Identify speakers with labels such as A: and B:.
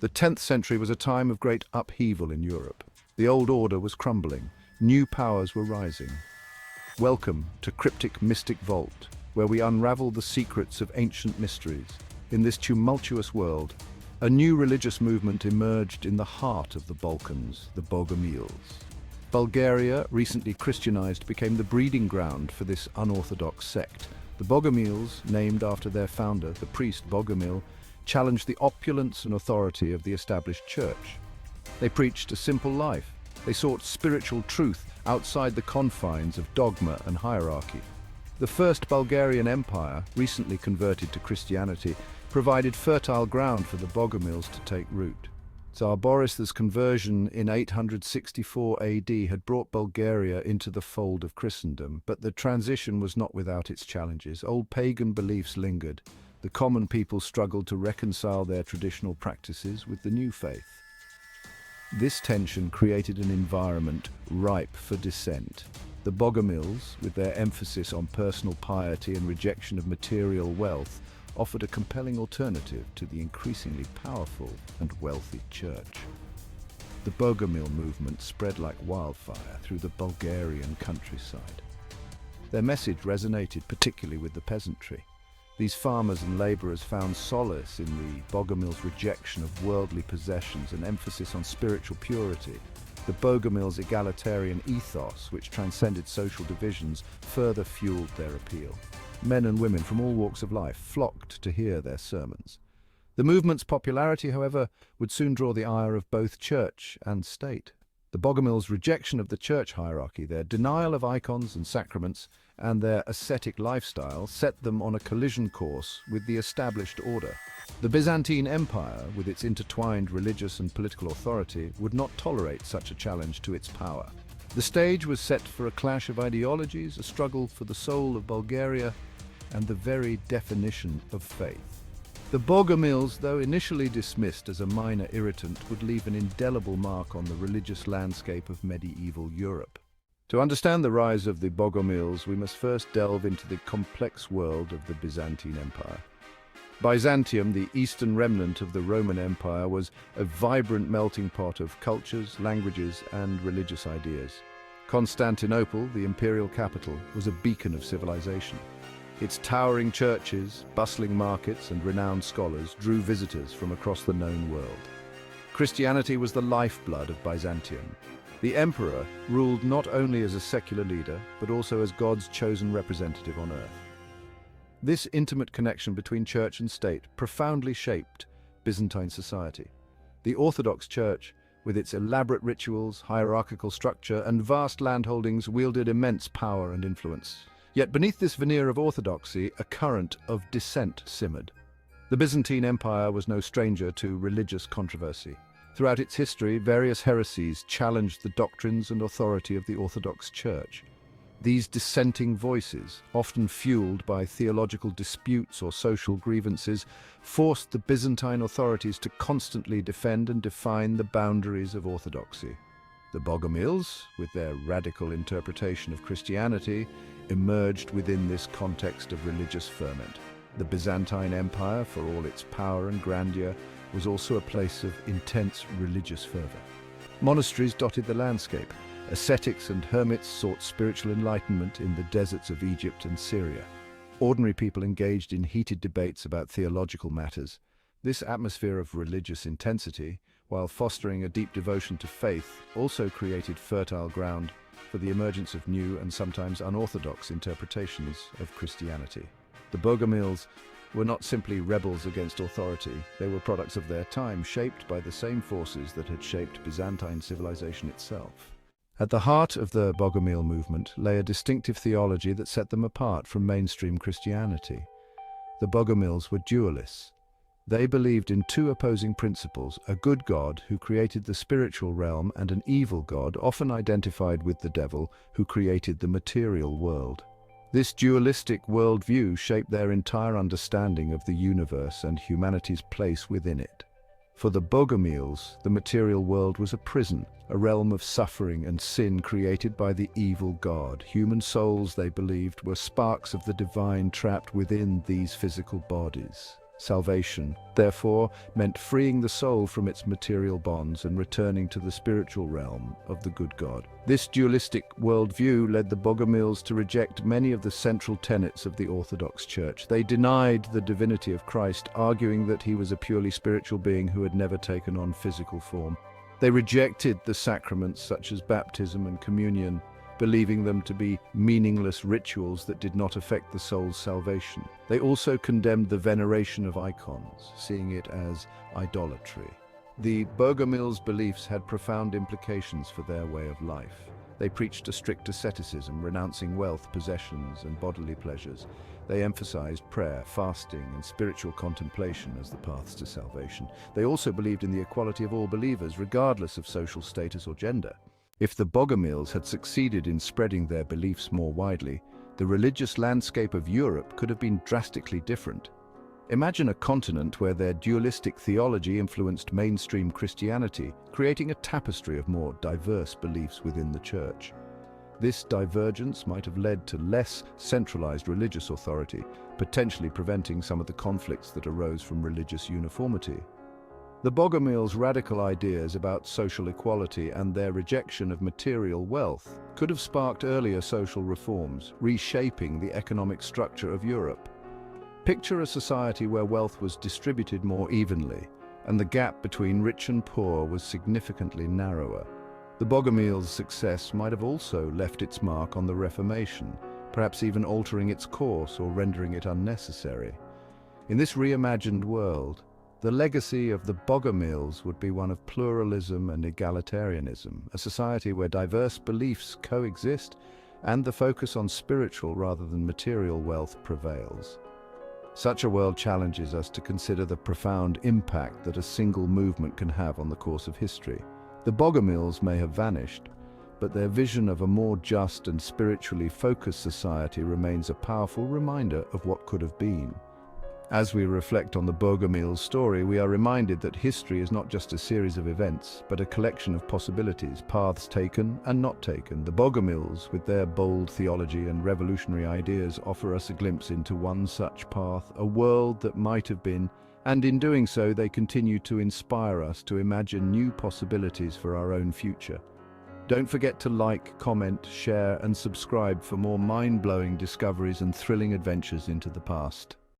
A: The 10th century was a time of great upheaval in Europe. The old order was crumbling, new powers were rising. Welcome to Cryptic Mystic Vault, where we unravel the secrets of ancient mysteries. In this tumultuous world, a new religious movement emerged in the heart of the Balkans, the Bogomils. Bulgaria, recently Christianized, became the breeding ground for this unorthodox sect. The Bogomils, named after their founder, the priest Bogomil, challenged the opulence and authority of the established church. They preached a simple life. They sought spiritual truth outside the confines of dogma and hierarchy. The First Bulgarian Empire, recently converted to Christianity, provided fertile ground for the Bogomils to take root. Tsar Boris's conversion in 864 AD had brought Bulgaria into the fold of Christendom, but the transition was not without its challenges. Old pagan beliefs lingered. The common people struggled to reconcile their traditional practices with the new faith. This tension created an environment ripe for dissent. The Bogomils, with their emphasis on personal piety and rejection of material wealth, offered a compelling alternative to the increasingly powerful and wealthy church. The Bogomil movement spread like wildfire through the Bulgarian countryside. Their message resonated particularly with the peasantry. These farmers and laborers found solace in the Bogomils' rejection of worldly possessions and emphasis on spiritual purity. The Bogomils' egalitarian ethos, which transcended social divisions, further fueled their appeal. Men and women from all walks of life flocked to hear their sermons. The movement's popularity, however, would soon draw the ire of both church and state. The Bogomils' rejection of the church hierarchy, their denial of icons and sacraments, and their ascetic lifestyle set them on a collision course with the established order. The Byzantine Empire, with its intertwined religious and political authority, would not tolerate such a challenge to its power. The stage was set for a clash of ideologies, a struggle for the soul of Bulgaria, and the very definition of faith. The Bogomils, though initially dismissed as a minor irritant, would leave an indelible mark on the religious landscape of medieval Europe. To understand the rise of the Bogomils, we must first delve into the complex world of the Byzantine Empire. Byzantium, the eastern remnant of the Roman Empire, was a vibrant melting pot of cultures, languages, and religious ideas. Constantinople, the imperial capital, was a beacon of civilization. Its towering churches, bustling markets, and renowned scholars drew visitors from across the known world. Christianity was the lifeblood of Byzantium. The emperor ruled not only as a secular leader, but also as God's chosen representative on earth. This intimate connection between church and state profoundly shaped Byzantine society. The Orthodox Church, with its elaborate rituals, hierarchical structure, and vast landholdings, wielded immense power and influence. Yet beneath this veneer of orthodoxy, a current of dissent simmered. The Byzantine Empire was no stranger to religious controversy. Throughout its history, various heresies challenged the doctrines and authority of the Orthodox Church. These dissenting voices, often fueled by theological disputes or social grievances, forced the Byzantine authorities to constantly defend and define the boundaries of orthodoxy. The Bogomils, with their radical interpretation of Christianity, emerged within this context of religious ferment. The Byzantine Empire, for all its power and grandeur, was also a place of intense religious fervor. Monasteries dotted the landscape. Ascetics and hermits sought spiritual enlightenment in the deserts of Egypt and Syria. Ordinary people engaged in heated debates about theological matters. This atmosphere of religious intensity, while fostering a deep devotion to faith, also created fertile ground for the emergence of new and sometimes unorthodox interpretations of Christianity. The Bogomils were not simply rebels against authority, they were products of their time, shaped by the same forces that had shaped Byzantine civilization itself. At the heart of the Bogomil movement lay a distinctive theology that set them apart from mainstream Christianity. The Bogomils were dualists. They believed in two opposing principles: a good God who created the spiritual realm and an evil God, often identified with the devil, who created the material world. This dualistic worldview shaped their entire understanding of the universe and humanity's place within it. For the Bogomils, the material world was a prison, a realm of suffering and sin created by the evil God. Human souls, they believed, were sparks of the divine trapped within these physical bodies. Salvation, therefore, meant freeing the soul from its material bonds and returning to the spiritual realm of the good God. This dualistic worldview led the Bogomils to reject many of the central tenets of the Orthodox Church. They denied the divinity of Christ, arguing that he was a purely spiritual being who had never taken on physical form. They rejected the sacraments such as baptism and communion, believing them to be meaningless rituals that did not affect the soul's salvation. They also condemned the veneration of icons, seeing it as idolatry. The Bogomils' beliefs had profound implications for their way of life. They preached a strict asceticism, renouncing wealth, possessions, and bodily pleasures. They emphasized prayer, fasting, and spiritual contemplation as the paths to salvation. They also believed in the equality of all believers, regardless of social status or gender. If the Bogomils had succeeded in spreading their beliefs more widely, the religious landscape of Europe could have been drastically different. Imagine a continent where their dualistic theology influenced mainstream Christianity, creating a tapestry of more diverse beliefs within the Church. This divergence might have led to less centralized religious authority, potentially preventing some of the conflicts that arose from religious uniformity. The Bogomils' radical ideas about social equality and their rejection of material wealth could have sparked earlier social reforms, reshaping the economic structure of Europe. Picture a society where wealth was distributed more evenly, and the gap between rich and poor was significantly narrower. The Bogomils' success might have also left its mark on the Reformation, perhaps even altering its course or rendering it unnecessary. In this reimagined world, the legacy of the Bogomils would be one of pluralism and egalitarianism, a society where diverse beliefs coexist and the focus on spiritual rather than material wealth prevails. Such a world challenges us to consider the profound impact that a single movement can have on the course of history. The Bogomils may have vanished, but their vision of a more just and spiritually focused society remains a powerful reminder of what could have been. As we reflect on the Bogomils' story, we are reminded that history is not just a series of events, but a collection of possibilities, paths taken and not taken. The Bogomils, with their bold theology and revolutionary ideas, offer us a glimpse into one such path, a world that might have been, and in doing so, they continue to inspire us to imagine new possibilities for our own future. Don't forget to like, comment, share, and subscribe for more mind-blowing discoveries and thrilling adventures into the past.